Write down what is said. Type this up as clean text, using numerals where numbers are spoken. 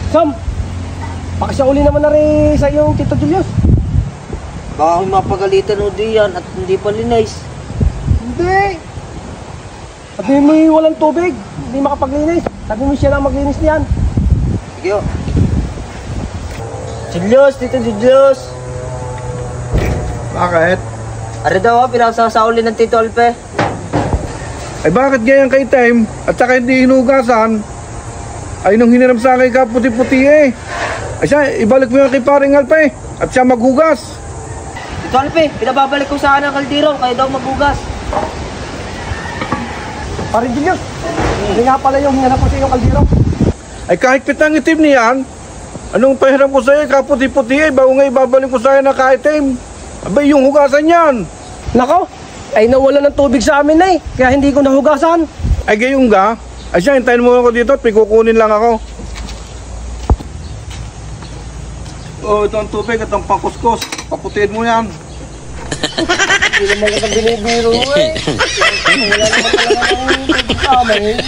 Sam, pakisyauli naman na rin sa iyong Tito Julius. Baka mapagalitan o diyan at hindi pa linis. Hindi. Sabi mo walang tubig, hindi makapaglinis. Sabi mo siya lang maglinis niyan. Sige o. Julius, Tito Julius. Bakit? Ari daw pinasasauli ng Tito Alpe. Ay bakit ganyan kay Time at saka hindi hinugasan? Ay nung hiniram sa akin ka puti-puti eh. Ay siya, ibalik mo yan kay paring Alpe at siya maghugas. Tito Alpe, pinababalik ko sa akin ang kaldero, kayo daw maghugas. Parin Julius, hindi nga pala yung hinanap ko sa iyong kaldero. Ay kahit pitang itim niyan, anong pahiram ko sa'yo, kaputi-puti eh, bago nga ibabalik ko sa'yo na kahit Time. Abay yung hugasan yan. Nako, ay nawala ng tubig sa amin na eh, kaya hindi ko nahugasan. Ay gayong ga, ay siya, hintayin mo ako dito at pikukunin lang ako. Oh, ito ang tubig at ang pangkuskus. Paputiin mo yan. Hindi naman kitang binibiro mo eh. Wala naman talaga ng tubig sa amin eh.